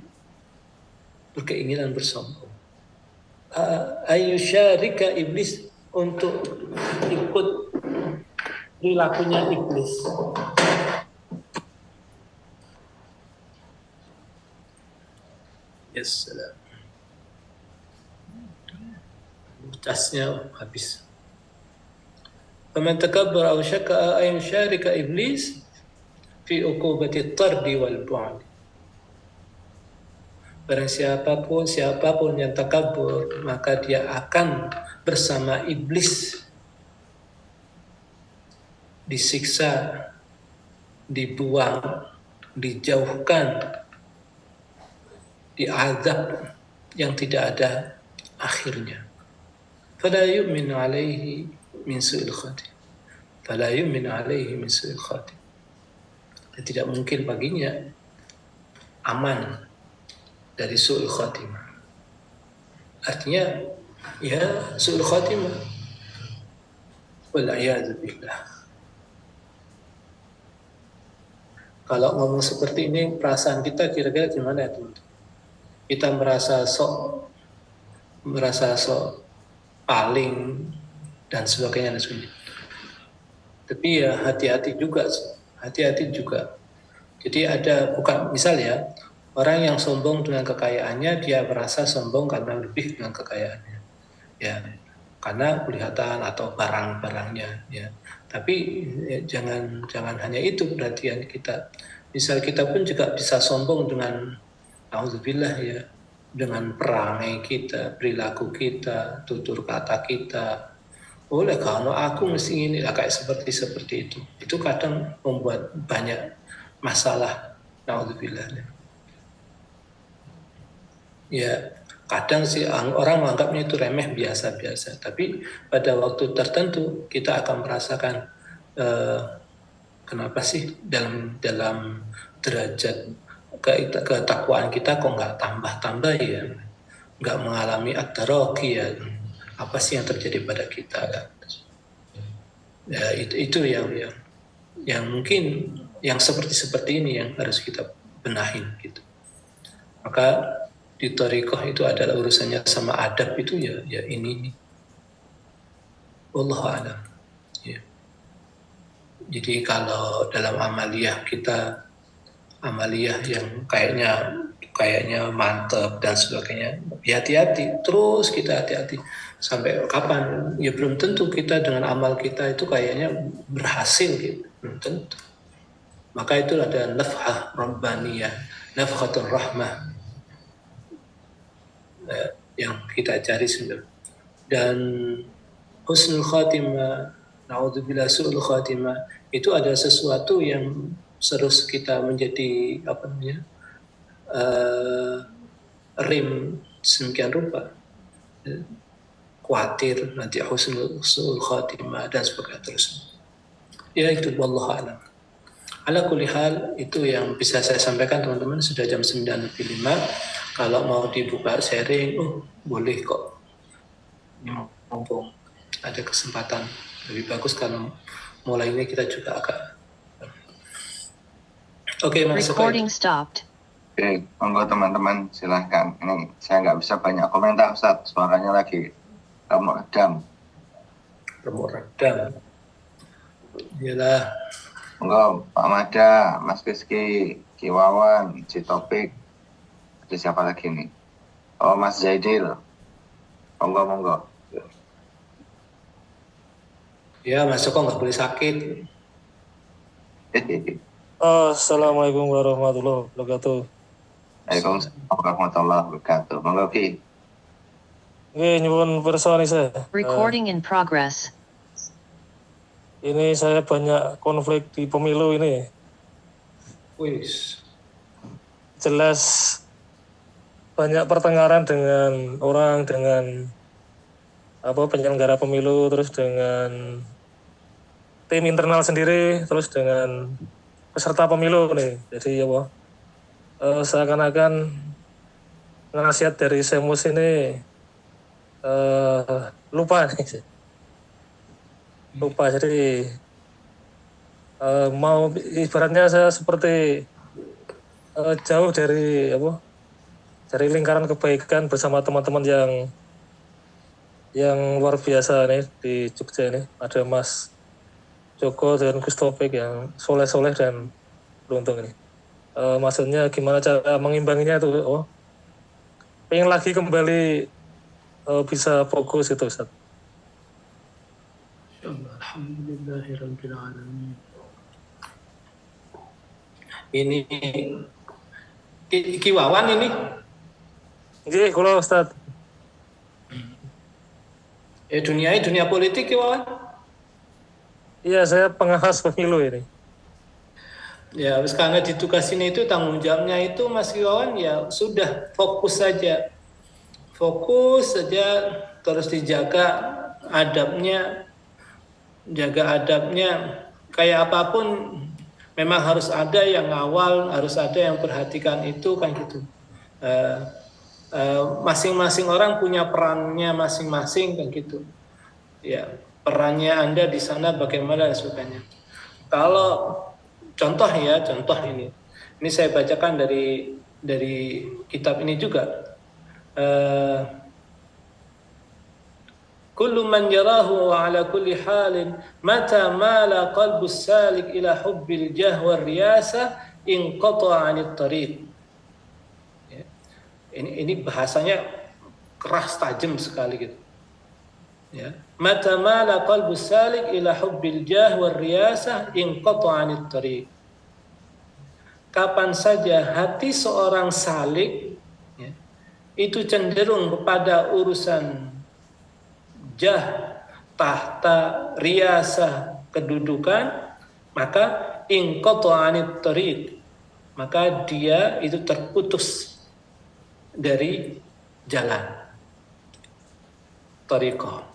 berkeinginan bersombong, ayyusyarika iblis, untuk ikut perilakunya iblis. Yes, casnya habis. Faman takabbara aw syakka ay yusharika iblis fi uqubati at-tardi wal bu'd. Barang siapapun yang takabur, maka dia akan bersama iblis disiksa, dibuang, dijauhkan, diazab yang tidak ada akhirnya. Fala yu'minu alaihi min su'il khatim. Fala yu'minu alaihi min su'il khatim. Tidak mungkin baginya aman dari su'il khatimah. Artinya ya su'il khatimah. Wal'iyadzu billah. Kalau ngomong seperti ini, perasaan kita kira-kira gimana ya teman-teman? Kita merasa paling dan sebagainya. Tapi ya hati-hati juga. Jadi ada, bukan misal ya, orang yang sombong dengan kekayaannya, dia merasa sombong karena lebih dengan kekayaannya, ya, karena kelihatan atau barang-barangnya, ya. Tapi ya, jangan hanya itu perhatian kita. Misal kita pun juga bisa sombong dengan, auzubillah ya, dengan perangai kita, perilaku kita, tutur kata kita. Oleh kalau aku mesti ini lah, kayak seperti itu. Itu kadang membuat banyak masalah, naudzubillah. Ya, kadang sih orang menganggapnya itu remeh, biasa-biasa. Tapi pada waktu tertentu kita akan merasakan kenapa sih dalam derajat ketakwaan kita kok nggak tambah-tambah ya, nggak mengalami at-taraqi ya. Apa sih yang terjadi pada kita? Ya, itu yang mungkin yang seperti ini yang harus kita benahin gitu. Maka di thariqah itu adalah urusannya sama adab itu ya ini. Wallahu a'lam. Ya. Jadi kalau dalam amaliyah kita, amaliyah yang kayaknya mantap dan sebagainya, hati-hati, terus kita hati-hati. Sampai kapan? Ya belum tentu kita dengan amal kita itu kayaknya berhasil gitu, belum tentu. Maka itu ada nafhah rabbaniyah, nafhatul rahmah yang kita cari sebenarnya. Dan husnul khatimah, naudzubillah su'ul khatimah, itu ada sesuatu yang harus kita menjadi rim sedemikian rupa, khawatir nanti husnul su'ul khatimah dan sebagainya terus. Ya itu wallahu a'lam. Ala kulli hal, itu yang bisa saya sampaikan teman-teman. Sudah jam 9.05. Kalau mau dibuka sharing, boleh kok. Mumpung ada kesempatan. Lebih bagus kalau mulai ini kita juga agak. Oke, masuk. Recording stopped. Oke, monggo teman-teman silahkan. Ini saya nggak bisa banyak komentar, Ustaz. Suaranya lagi remuk redam. Iyalah. Monggo Pak Mada, Mas Rizky, Ki Wawan, Ci Topik. Ada siapa lagi nih? Oh, Mas Zaidil. Monggo. Ya, masuk kok nggak boleh sakit. Assalamualaikum warahmatullahi wabarakatuh. Waalaikumsalam warahmatullahi wabarakatuh. Monggo Ki. Nyuwun pirsa nih saya. Recording in progress. Ini saya banyak konflik di pemilu ini. Wis. Jelas banyak pertengkaran dengan orang, dengan penyelenggara pemilu, terus dengan tim internal sendiri, terus dengan peserta pemilu nih. Jadi seakan-akan nasihat dari Semus ini lupa nih. Jadi mau ibaratnya saya seperti jauh dari lingkaran kebaikan bersama teman-teman yang yang luar biasa nih di Jogja ini. Ada Mas Joko dan Gus Taufik yang soleh-soleh dan beruntung ini. Maksudnya gimana cara mengimbanginya itu? Oh, pengen lagi kembali bisa fokus itu, Ustaz. Alhamdulillahirrahmanirrahim. Ini Ki Wawan ini. Oke, kalau Ustaz. Dunia politik Ki Wawan. Iya, saya pengawas pemilu ini. Ya, karena ditugasin itu tanggung jawabnya itu Mas Ki Wawan, ya sudah fokus saja. Fokus saja, terus dijaga adabnya, kayak apapun memang harus ada yang ngawal, harus ada yang perhatikan itu kan gitu. Masing-masing orang punya perannya masing-masing kan gitu. Ya, perannya Anda di sana bagaimana sukanya. Kalau contoh ini saya bacakan dari kitab ini juga. Kullu man yarahu wa ala kulli halin mata mala qalbus salik ila hubbil jah war riyasa inqata'a 'anit tariq. Ya. Ini bahasanya keras tajam sekali gitu. Ya. Mata mala qalbus salik ila hubbil jah war riyasa inqata'a 'anit tariq. Kapan saja hati seorang salik ya, itu cenderung kepada urusan jah, tahta, riasah, kedudukan, maka inqata'a 'anit tariq, maka dia itu terputus dari jalan tariqah.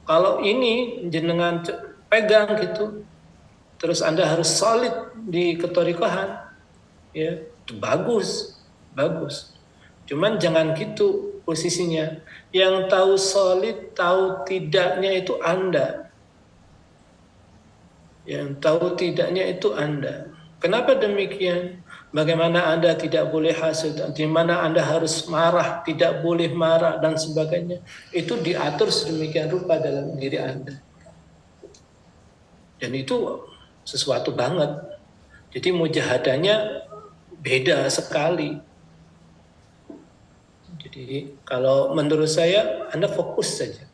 Kalau ini jenengan pegang gitu, terus Anda harus solid di ketorikohan, ya itu bagus. Cuman jangan gitu posisinya. Yang tahu solid, tahu tidaknya itu Anda. Yang tahu tidaknya itu Anda. Kenapa demikian? Bagaimana Anda tidak boleh hasad, di mana Anda harus marah, tidak boleh marah, dan sebagainya. Itu diatur sedemikian rupa dalam diri Anda. Dan itu sesuatu banget. Jadi mujahadahnya beda sekali. Jadi kalau menurut saya Anda fokus saja,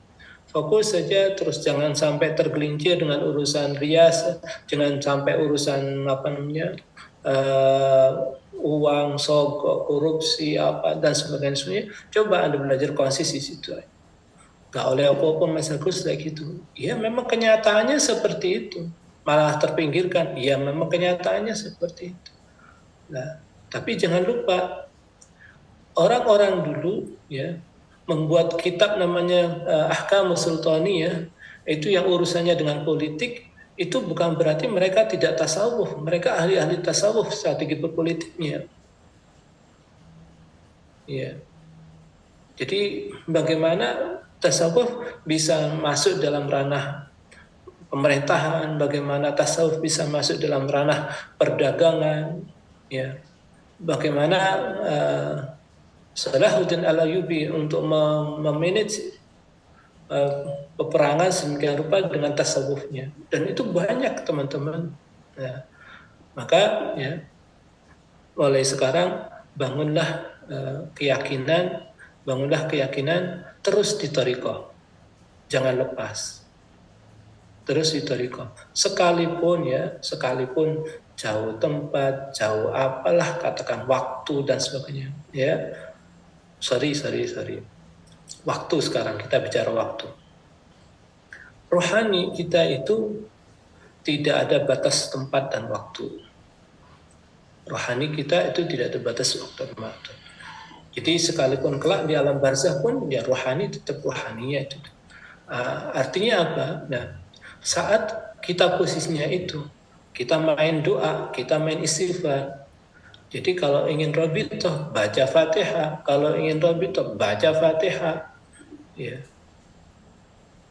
terus jangan sampai tergelincir dengan urusan rias, jangan sampai urusan uang, sogok, korupsi dan sebagainya. Coba Anda belajar konsis di situ. Gak oleh apapun Mas Agus kayak gitu. Ya memang kenyataannya seperti itu. Malah terpinggirkan. Ya memang kenyataannya seperti itu. Nah, tapi jangan lupa orang-orang dulu ya membuat kitab namanya Ahkamus Sultaniyah, itu yang urusannya dengan politik, itu bukan berarti mereka tidak tasawuf, mereka ahli-ahli tasawuf strategi berpolitiknya. Ya. Jadi bagaimana tasawuf bisa masuk dalam ranah pemerintahan, bagaimana tasawuf bisa masuk dalam ranah perdagangan, ya. Bagaimana Salahuddin Al-Ayyubi untuk memanage peperangan sedemikian rupa dengan tasawufnya, dan itu banyak teman-teman. Ya. Maka ya mulai sekarang bangunlah keyakinan terus di thariqah, jangan lepas, terus di thariqah. Sekalipun jauh tempat, jauh apalah, katakan waktu dan sebagainya, ya. Sorry. Waktu sekarang kita bicara waktu. Rohani kita itu tidak ada batas tempat dan waktu. Rohani kita itu tidak ada batas waktu dan waktu. Jadi sekalipun kelak di alam barzakh pun ya rohani tetap rohaninya itu. Artinya apa? Nah, saat kita posisinya itu, kita main doa, kita main istighfar. Jadi kalau ingin robitoh, baca Fatihah. Kalau ingin robitoh, baca Fatihah. Ya.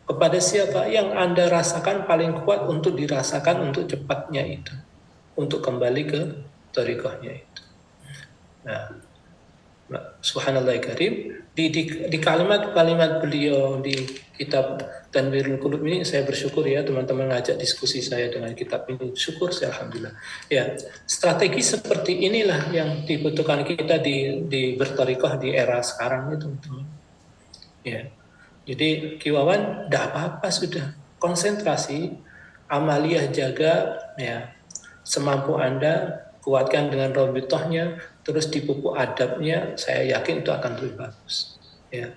Kepada siapa yang Anda rasakan paling kuat untuk dirasakan untuk cepatnya itu, untuk kembali ke thariqahnya itu. Nah, Subhanallah karim, di kalimat-kalimat beliau di kitab Tanwirul Qulub ini saya bersyukur ya teman-teman ngajak diskusi saya dengan kitab ini, syukur saya alhamdulillah. Ya, strategi seperti inilah yang dibutuhkan kita di berthariqah di era sekarang itu teman-teman. Ya. Jadi Kiwawan tidak apa-apa sudah, konsentrasi, amaliyah jaga ya, semampu Anda, kuatkan dengan robitohnya, terus dipupuk adabnya, saya yakin itu akan lebih bagus. Ya.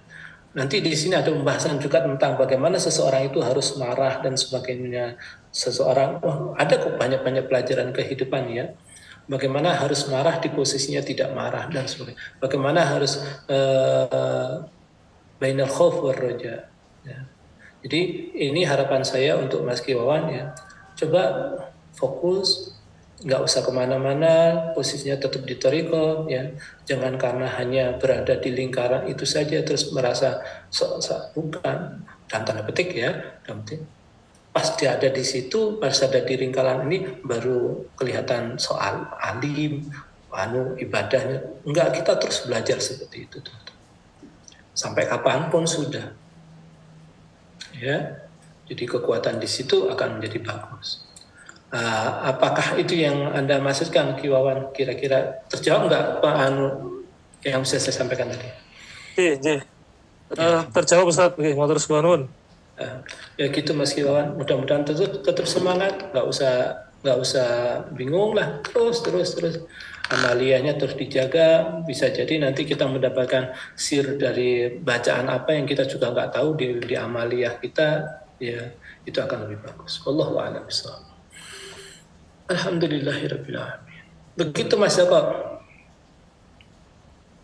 Nanti di sini ada pembahasan juga tentang bagaimana seseorang itu harus marah dan sebagainya. Seseorang, ada kok banyak-banyak pelajaran kehidupan ya. Bagaimana harus marah di posisinya tidak marah dan sebagainya. Bagaimana harus bainal khauf war raja. Ya. Jadi ini harapan saya untuk Mas Kiwawan ya. Coba fokus, nggak usah kemana-mana, posisinya tetap di thariqah ya. Jangan karena hanya berada di lingkaran itu saja terus merasa bukan, dan tanda petik ya, pas dia ada di situ, pas ada di lingkaran ini baru kelihatan soal alim, ibadahnya. Enggak, kita terus belajar seperti itu tuh. Sampai kapanpun sudah. Ya, jadi kekuatan di situ akan menjadi bagus. Apakah itu yang Anda maksudkan, Kiwawan? Kira-kira terjawab nggak Pak yang bisa saya sampaikan tadi? Iya. Terjawab Ustaz. Oke, matur suwun. Ya gitu Mas Kiwawan. Mudah-mudahan tetap semangat. Nggak usah bingung lah. Terus. Amaliyahnya terus dijaga. Bisa jadi nanti kita mendapatkan sir dari bacaan apa yang kita juga nggak tahu di amaliyah kita. Ya, itu akan lebih bagus. Wallahu a'lam bishawab. Alhamdulillahirabbil alamin. Begitu Mas Joko.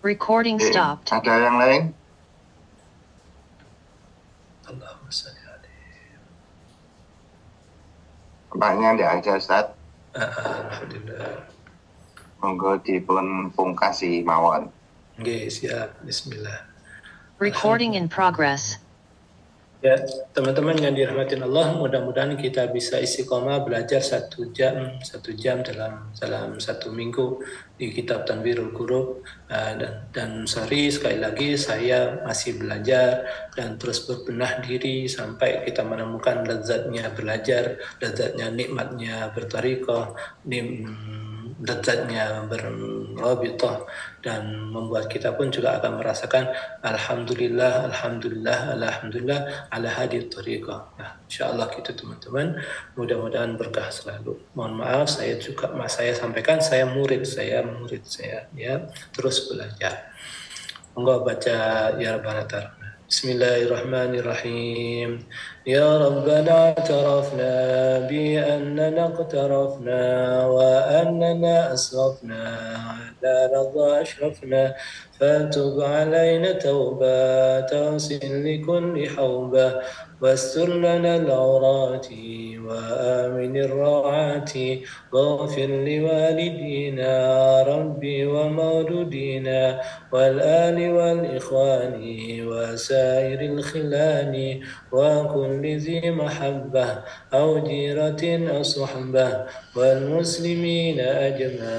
Recording stopped. Ada yang lain? Allahumma shalli alaihi. Banyak tidak ada Ustaz. Alhamdulillah. Monggo dipun pungkasi mawon. Nggih, siap. Bismillah. Recording in progress. Ya, teman-teman yang dirahmatin Allah, mudah-mudahan kita bisa istiqomah belajar 1 jam dalam 1 minggu di kitab Tanwirul Qulub, dan sorry sekali lagi saya masih belajar dan terus berbenah diri sampai kita menemukan lezatnya belajar, lezatnya nikmatnya berthariqah, lezatnya berrabithah, dan membuat kita pun juga akan merasakan alhamdulillah ala hadi thariqah. Nah, insyaallah gitu teman-teman. Mudah-mudahan berkah selalu. Mohon maaf saya sampaikan saya murid saya ya, terus belajar. Monggo baca ya Rabbana ta'ala. Bismillahirrahmanirrahim. Ya Rabbana tarafna bi annana iqtarafna wa annana asrafna ala radha ashrafna fatub alayna tawbatan sin likulli hawbah واستر لنا العورات وآمن الروعات واغفر لوالدينا ربي ومولودينا والآل والإخوان وسائر الخلان وكل ذي محبة أو جيرة أو صحبة والمسلمين أجمع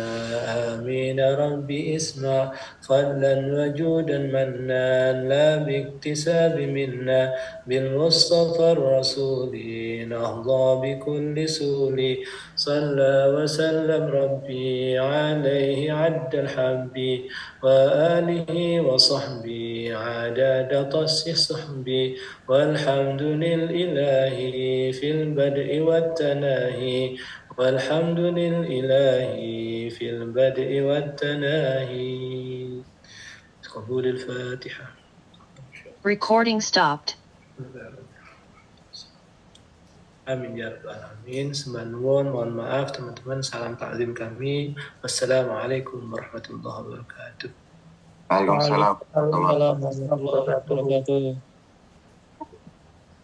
آمين ربي اسمع فضلا وجودا منا لا باكتساب منا بالمصطفى الرسول نهضى بكل سول صلى وسلم ربي عليه عد الحب وآله وصحبه عدد طس صحبي والحمد لله في البدء والتناهي والحمد لله في البدء والتناهي. قبول الفاتحة. Recording stopped. Amin ya rabbal alamin. Sembah nuwun, mohon maaf teman-teman. Salam takzim kami. Wassalamualaikum warahmatullahi wabarakatuh. Waalaikumsalam. Warahmatullahi wabarakatuh.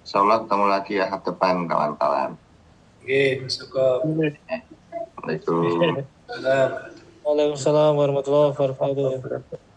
Insyaallah ketemu lagi ya depan kawan-kawan. Oke, masuk. Waalaikumsalam. Salam. Waalaikumsalam warahmatullahi wabarakatuh.